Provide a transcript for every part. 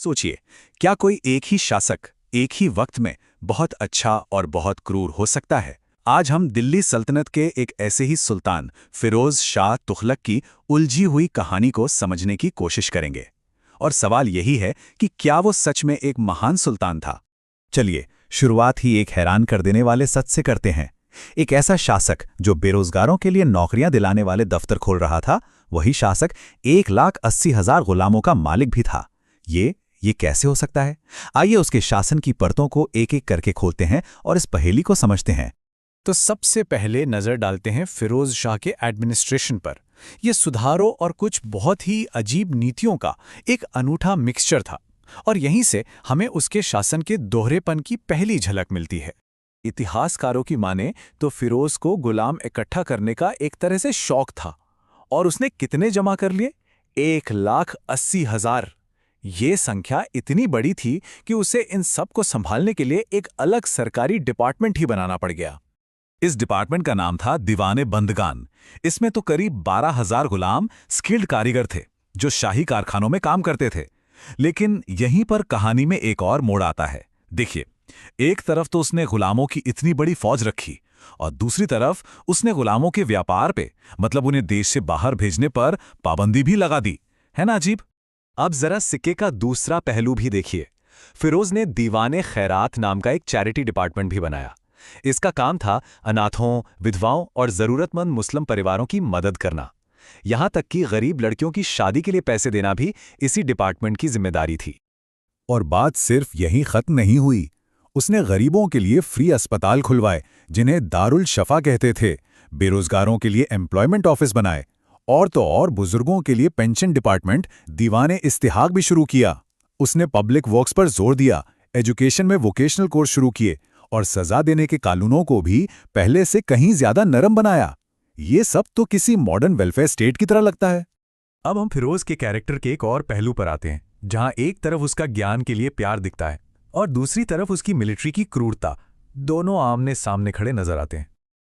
सोचिए, क्या कोई एक ही शासक एक ही वक्त में बहुत अच्छा और बहुत क्रूर हो सकता है? आज हम दिल्ली सल्तनत के एक ऐसे ही सुल्तान फिरोज शाह तुगलक की उलझी हुई कहानी को समझने की कोशिश करेंगे। और सवाल यही है कि क्या वो सच में एक महान सुल्तान था? चलिए, शुरुआत ही एक हैरान कर देने वाले सच से करते हैं। एक ऐसा शासक जो बेरोजगारों के लिए नौकरियां दिलाने वाले दफ्तर खोल रहा था, वही शासक 1,80,000 गुलामों का मालिक भी था। ये कैसे हो सकता है? आइए उसके शासन की परतों को एक एक करके खोलते हैं और इस पहेली को समझते हैं। तो सबसे पहले नजर डालते हैं फिरोज शाह के एडमिनिस्ट्रेशन पर। यह सुधारों और कुछ बहुत ही अजीब नीतियों का एक अनूठा मिक्सचर था, और यहीं से हमें उसके शासन के दोहरेपन की पहली झलक मिलती है। इतिहासकारों की माने तो फिरोज को गुलाम इकट्ठा करने का एक तरह से शौक था, और उसने कितने जमा कर लिए? 1,80,000। ये संख्या इतनी बड़ी थी कि उसे इन सब को संभालने के लिए एक अलग सरकारी डिपार्टमेंट ही बनाना पड़ गया। इस डिपार्टमेंट का नाम था दीवाने बंदगान। इसमें तो करीब 12,000 गुलाम स्किल्ड कारीगर थे जो शाही कारखानों में काम करते थे। लेकिन यहीं पर कहानी में एक और मोड़ आता है। देखिए, एक तरफ तो उसने गुलामों की इतनी बड़ी फौज रखी, और दूसरी तरफ उसने गुलामों के व्यापार पे, मतलब उन्हें देश से बाहर भेजने पर पाबंदी भी लगा दी। है ना अजीब? अब जरा सिक्के का दूसरा पहलू भी देखिए। फिरोज ने दीवाने खैरात नाम का एक चैरिटी डिपार्टमेंट भी बनाया। इसका काम था अनाथों, विधवाओं और जरूरतमंद मुस्लिम परिवारों की मदद करना। यहां तक कि गरीब लड़कियों की शादी के लिए पैसे देना भी इसी डिपार्टमेंट की जिम्मेदारी थी। और बात सिर्फ यहीं खत्म नहीं हुई। उसने गरीबों के लिए फ्री अस्पताल खुलवाए, जिन्हें दारुल शफा कहते थे, बेरोजगारों के लिए एम्प्लॉयमेंट ऑफिस बनाए, और तो और बुजुर्गों के लिए पेंशन डिपार्टमेंट दीवाने इस्तिहाक भी शुरू किया। उसने पब्लिक वर्क्स पर जोर दिया, एजुकेशन में वोकेशनल कोर्स शुरू किए, और सजा देने के कानूनों को भी पहले से कहीं ज्यादा नरम बनाया। ये सब तो किसी मॉडर्न वेलफेयर स्टेट की तरह लगता है। अब हम फिरोज के कैरेक्टर के एक और पहलू पर आते हैं, जहां एक तरफ उसका ज्ञान के लिए प्यार दिखता है और दूसरी तरफ उसकी मिलिट्री की क्रूरता। दोनों आमने सामने खड़े नजर आते हैं।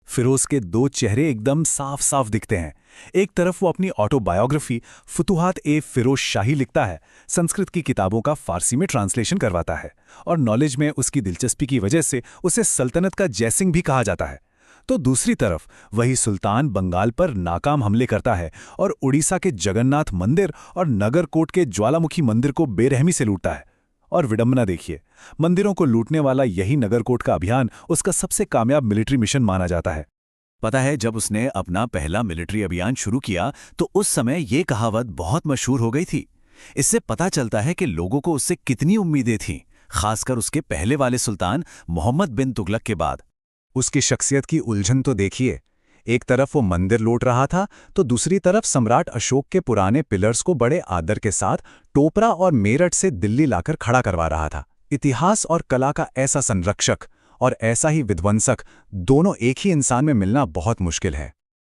फिरोज के दो चेहरे एकदम साफ साफ दिखते हैं। एक तरफ वो अपनी ऑटोबायोग्राफी फुतुहात-ए-फिरोज शाही लिखता है, संस्कृत की किताबों का फारसी में ट्रांसलेशन करवाता है, और नॉलेज में उसकी दिलचस्पी की वजह से उसे सल्तनत का जयसिंह भी कहा जाता है। तो दूसरी तरफ वही सुल्तान बंगाल पर नाकाम हमले करता है और उड़ीसा के जगन्नाथ मंदिर और नगरकोट के ज्वालामुखी मंदिर को बेरहमी से लूटता है। और विडंबना देखिए, मंदिरों को लूटने वाला यही नगरकोट का अभियान उसका सबसे कामयाब मिलिट्री मिशन माना जाता है। पता है, जब उसने अपना पहला मिलिट्री अभियान शुरू किया तो उस समय ये कहावत बहुत मशहूर हो गई थी। इससे पता चलता है कि लोगों को उससे कितनी उम्मीदें थीं, खासकर उसके पहले वाले सुल्तान मोहम्मद बिन तुगलक के बाद। उसकी शख्सियत की उलझन तो देखिए। एक तरफ वो मंदिर लूट रहा था, तो दूसरी तरफ सम्राट अशोक के पुराने पिलर्स को बड़े आदर के साथ टोपरा और मेरठ से दिल्ली लाकर खड़ा करवा रहा था। इतिहास और कला का ऐसा संरक्षक और ऐसा ही विध्वंसक, दोनों एक ही इंसान में मिलना बहुत मुश्किल है।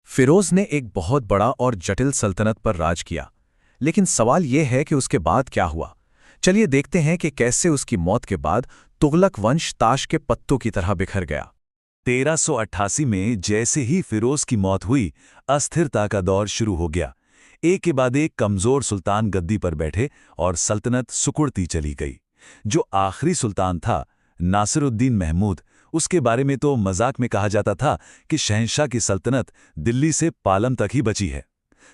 फिरोज ने एक बहुत बड़ा और जटिल सल्तनत पर राज किया, लेकिन सवाल यह है कि उसके बाद क्या हुआ। चलिए देखते हैं कि कैसे उसकी मौत के बाद तुगलक वंश ताश के पत्तों की तरह बिखर गया। 1388 में जैसे ही फिरोज की मौत हुई, अस्थिरता का दौर शुरू हो गया। एक के बाद एक कमजोर सुल्तान गद्दी पर बैठे और सल्तनत सुकुड़ती चली गई। जो आखिरी सुल्तान था, नासिरुद्दीन महमूद, उसके बारे में तो मजाक में कहा जाता था कि शहंशाह की सल्तनत दिल्ली से पालम तक ही बची है।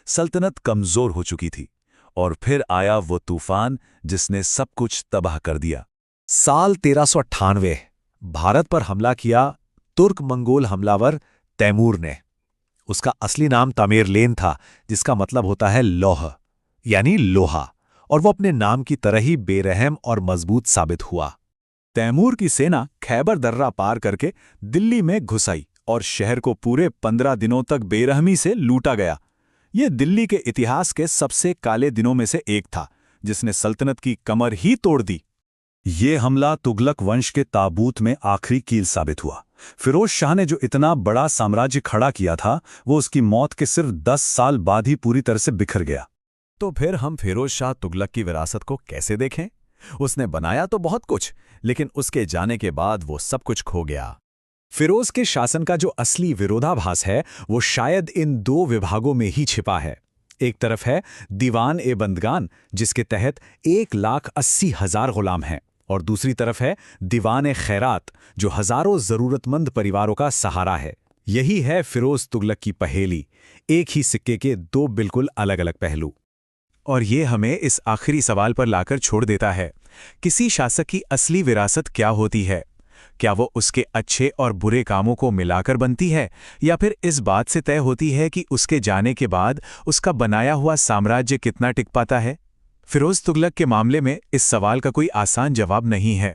सल्तनत कमजोर हो चुकी थी, और फिर आया वो तूफान जिसने सब कुछ तबाह कर दिया। साल 1398 भारत पर हमला किया तुर्क मंगोल हमलावर तैमूर ने। उसका असली नाम तामेरलेन था, जिसका मतलब होता है लौह, यानी लोहा, और वो अपने नाम की तरह ही बेरहम और मजबूत साबित हुआ। तैमूर की सेना खैबर दर्रा पार करके दिल्ली में घुस आई और शहर को पूरे 15 दिनों तक बेरहमी से लूटा गया। ये दिल्ली के इतिहास के सबसे काले दिनों में से एक था, जिसने सल्तनत की कमर ही तोड़ दी। ये हमला तुगलक वंश के ताबूत में आखिरी कील साबित हुआ। फिरोज शाह ने जो इतना बड़ा साम्राज्य खड़ा किया था, वो उसकी मौत के सिर्फ 10 साल बाद ही पूरी तरह से बिखर गया। तो फिर हम फिरोज शाह तुगलक की विरासत को कैसे देखें? उसने बनाया तो बहुत कुछ, लेकिन उसके जाने के बाद वो सब कुछ खो गया। फिरोज के शासन का जो असली विरोधाभास है, वो शायद इन दो विभागों में ही छिपा है। एक तरफ है दीवान ए बंदगान, जिसके तहत 1,80,000 गुलाम हैं, और दूसरी तरफ है दीवान ए खैरात, जो हजारों जरूरतमंद परिवारों का सहारा है। यही है फिरोज तुगलक की पहेली, एक ही सिक्के के दो बिल्कुल अलग अलग पहलू। और ये हमें इस आखिरी सवाल पर लाकर छोड़ देता है, किसी शासक की असली विरासत क्या होती है? क्या वो उसके अच्छे और बुरे कामों को मिलाकर बनती है, या फिर इस बात से तय होती है कि उसके जाने के बाद उसका बनाया हुआ साम्राज्य कितना टिक पाता है? फिरोज तुगलक के मामले में इस सवाल का कोई आसान जवाब नहीं है।